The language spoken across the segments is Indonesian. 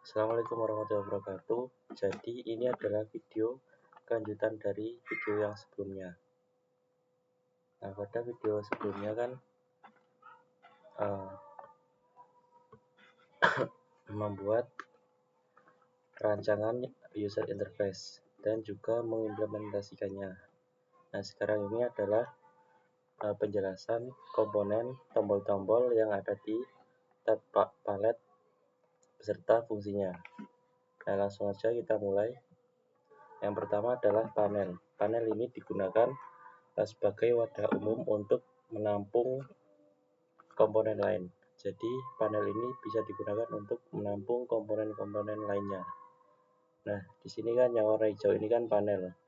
Assalamualaikum warahmatullahi wabarakatuh. Jadi ini adalah video kelanjutan dari video yang sebelumnya. Nah, pada video sebelumnya kan membuat rancangan user interface dan juga mengimplementasikannya. Nah, sekarang ini adalah penjelasan komponen tombol-tombol yang ada di tab palet beserta fungsinya. Nah, langsung saja kita mulai. Yang pertama adalah panel. Panel ini digunakan sebagai wadah umum untuk menampung komponen lain. Jadi panel ini bisa digunakan untuk menampung komponen-komponen lainnya. Nah, di sini kan yang warna hijau ini kan panel.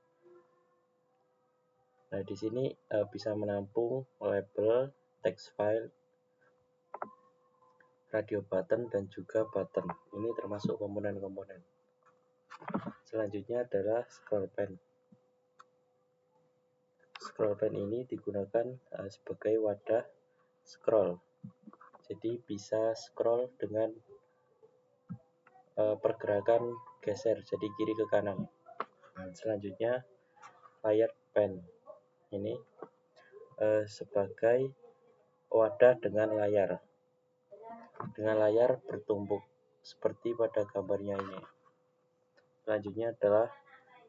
Nah, di sini bisa menampung label, text file, radio button, dan juga button. Ini termasuk komponen-komponen. Selanjutnya adalah scroll pen. Scroll pen ini digunakan sebagai wadah scroll. Jadi bisa scroll dengan pergerakan geser, jadi kiri ke kanan. Selanjutnya layar pen ini sebagai wadah dengan layar bertumpuk seperti pada gambarnya ini. Selanjutnya adalah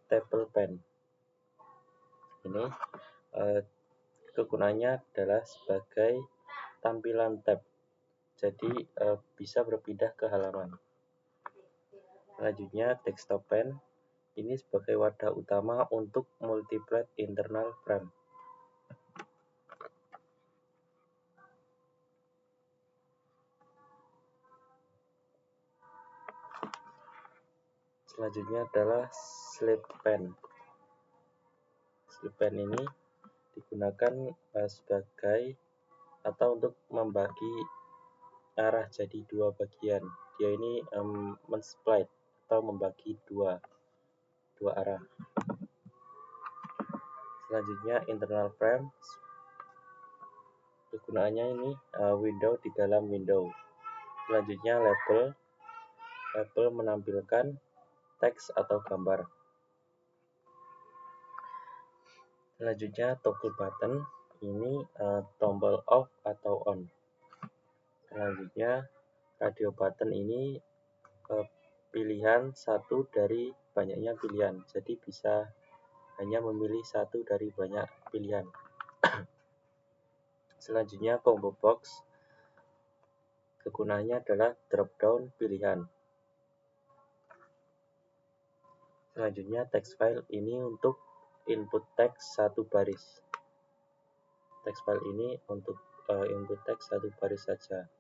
table pen. Ini kegunaannya adalah sebagai tampilan tab, jadi bisa berpindah ke halaman. Selanjutnya desktop pen ini sebagai wadah utama untuk multiplet internal frame. Selanjutnya adalah slip pen. Slip pen ini digunakan sebagai atau untuk membagi arah jadi dua bagian. Dia ini men-split atau membagi dua arah. Selanjutnya internal frame. Kegunaannya ini window di dalam window. Selanjutnya label. Label menampilkan teks atau gambar. Selanjutnya toggle button, ini tombol off atau on. Selanjutnya radio button ini pilihan satu dari banyaknya pilihan, jadi bisa hanya memilih satu dari banyak pilihan. Selanjutnya combo box, kegunaannya adalah drop down pilihan. Selanjutnya text file ini untuk input teks satu baris. Text file ini untuk input teks satu baris saja.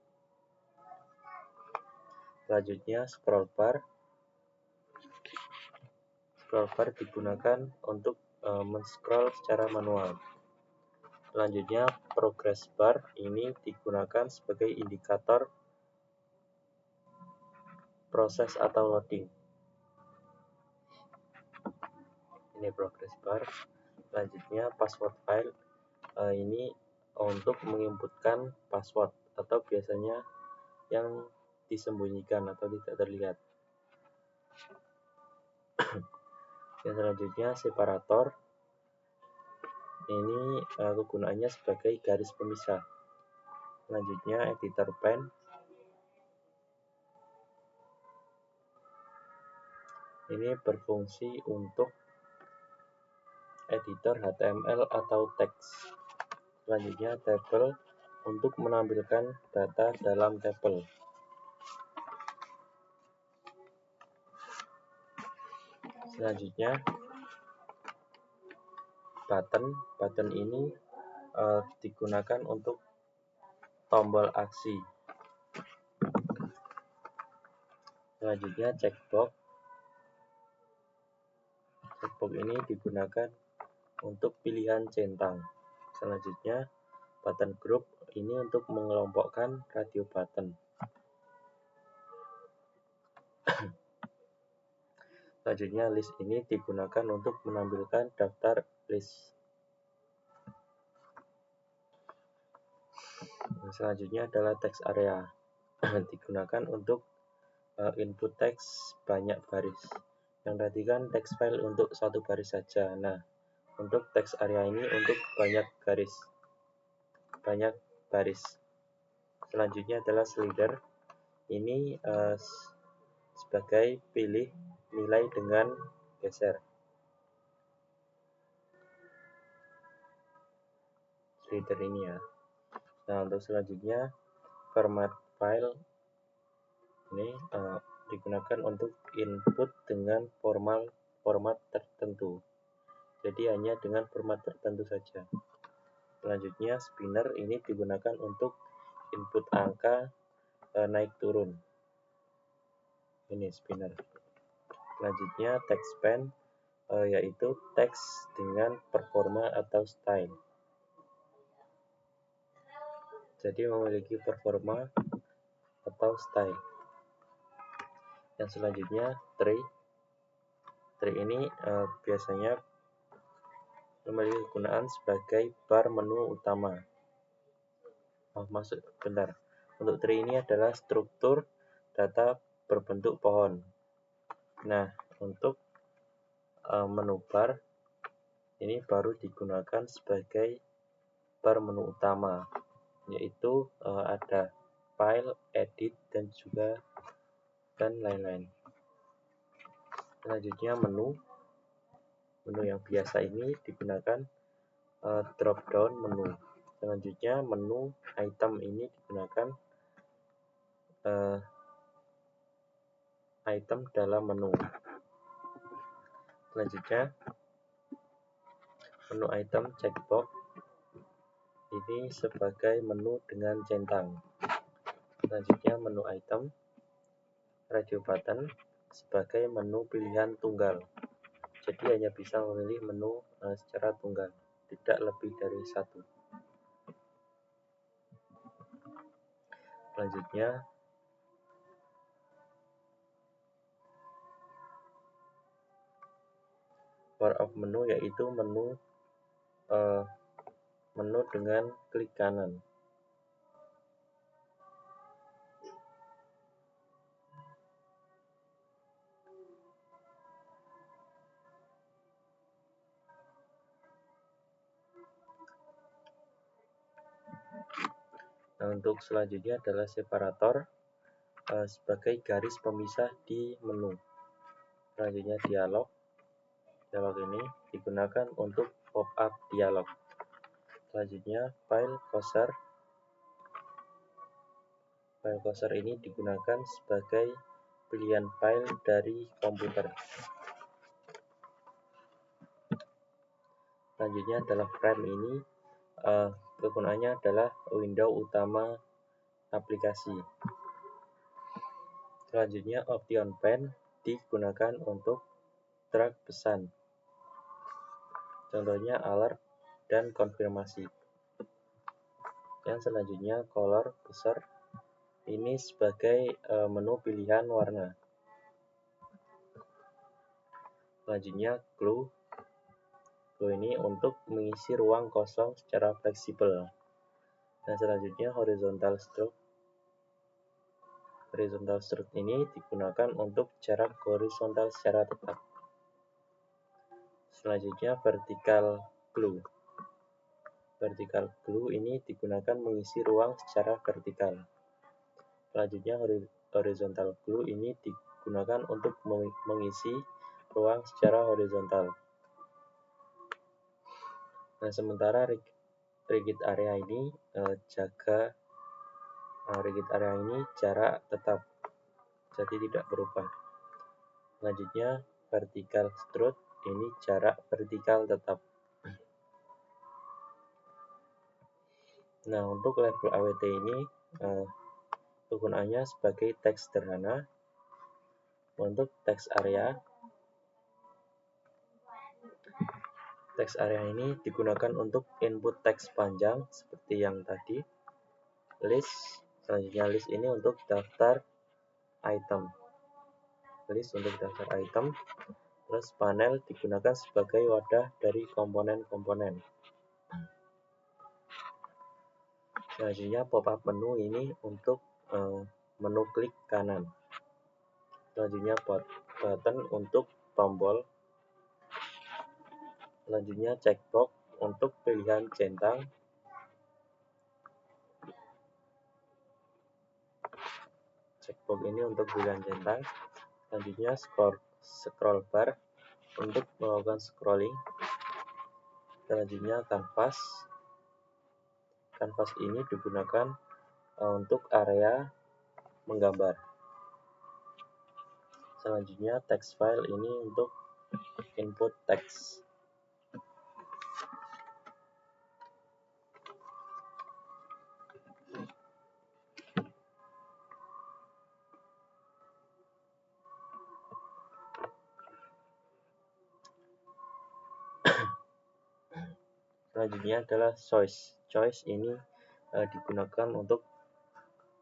Selanjutnya scroll bar. Scroll bar digunakan untuk men-scroll secara manual. Selanjutnya progress bar ini digunakan sebagai indikator proses atau loading. Ini progress bar. Selanjutnya password file ini untuk menginputkan password atau biasanya yang disembunyikan atau tidak terlihat. Yang selanjutnya separator. Ini kegunaannya sebagai garis pemisah. Selanjutnya editor pen. Ini berfungsi untuk editor HTML atau teks. Selanjutnya table untuk menampilkan data dalam tabel. Selanjutnya button. Button ini digunakan untuk tombol aksi. Selanjutnya checkbox. Checkbox ini digunakan untuk pilihan centang. Selanjutnya button group ini untuk mengelompokkan radio button. Selanjutnya list ini digunakan untuk menampilkan daftar list. Selanjutnya adalah text area. Digunakan untuk input teks banyak baris. Yang tadi kan text file untuk satu baris saja. Nah, untuk text area ini untuk banyak baris. Selanjutnya adalah slider. Ini sebagai pilih nilai dengan geser. Slider ini ya. Nah, untuk selanjutnya format file ini digunakan untuk input dengan format tertentu. Jadi hanya dengan format tertentu saja. Selanjutnya spinner ini digunakan untuk input angka naik turun. Ini spinner. Selanjutnya text pen yaitu teks dengan performa atau style. Jadi memiliki performa atau style. Yang selanjutnya tree. Tree ini biasanya memiliki kegunaan sebagai bar menu utama. Untuk tree ini adalah struktur data berbentuk pohon. Nah, untuk menu bar ini baru digunakan sebagai bar menu utama, yaitu ada file, edit, dan lain-lain. Selanjutnya menu yang biasa ini digunakan drop down menu. Selanjutnya menu item ini digunakan item dalam menu. Selanjutnya menu item checkbox ini sebagai menu dengan centang. Selanjutnya menu item radio button sebagai menu pilihan tunggal. Jadi hanya bisa memilih menu secara tunggal, tidak lebih dari satu. Selanjutnya power of menu yaitu menu dengan klik kanan. Nah, untuk selanjutnya adalah separator sebagai garis pemisah di menu. Selanjutnya dialog ini digunakan untuk pop-up dialog. Selanjutnya file cursor ini digunakan sebagai pilihan file dari komputer. Selanjutnya adalah frame ini kegunaannya adalah window utama aplikasi. Selanjutnya option pen digunakan untuk track pesan. Contohnya alert dan konfirmasi. Yang selanjutnya color cursor ini sebagai menu pilihan warna. Selanjutnya glue ini untuk mengisi ruang kosong secara fleksibel. Dan selanjutnya horizontal stroke. Horizontal stroke ini digunakan untuk jarak horizontal secara tetap. Selanjutnya vertical glue. Vertical glue ini digunakan mengisi ruang secara vertikal. Selanjutnya horizontal glue ini digunakan untuk mengisi ruang secara horizontal. Nah, sementara rigid area ini jarak tetap, jadi tidak berubah. Selanjutnya vertical stroke ini jarak vertikal tetap. Nah, untuk label AWT ini kegunaannya sebagai teks sederhana. Untuk teks area ini digunakan untuk input teks panjang seperti yang tadi. List, selanjutnya list ini untuk daftar item. Terus panel digunakan sebagai wadah dari komponen-komponen. Selanjutnya pop-up menu ini untuk menu klik kanan. Selanjutnya button untuk tombol. Selanjutnya checkbox untuk pilihan centang. Checkbox ini untuk pilihan centang. Selanjutnya scroll bar untuk melakukan scrolling. Selanjutnya kanvas. Kanvas ini digunakan untuk area menggambar. Selanjutnya text file ini untuk input teks. Selanjutnya adalah choice. Choice ini digunakan untuk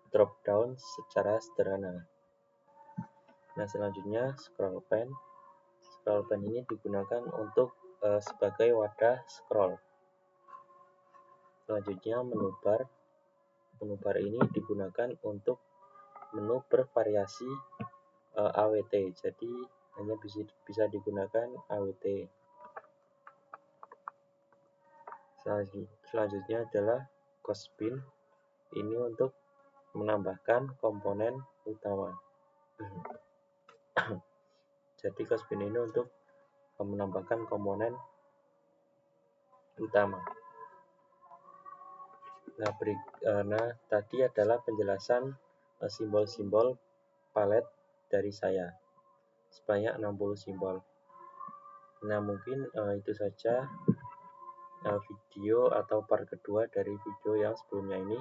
drop down secara sederhana. Nah, selanjutnya scroll pen. Scroll pen ini digunakan untuk sebagai wadah scroll. Selanjutnya menu bar. Menu bar ini digunakan untuk menu bervariasi AWT. Jadi hanya bisa digunakan AWT. Selanjutnya adalah cosbin. Ini untuk menambahkan komponen utama. Jadi cosbin ini untuk menambahkan komponen utama. Nah, tadi adalah penjelasan simbol-simbol palet dari saya. Sebanyak 60 simbol. Nah, mungkin itu saja video atau part kedua dari video yang sebelumnya ini.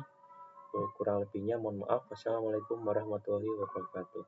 Kurang lebihnya mohon maaf. Wassalamualaikum warahmatullahi wabarakatuh.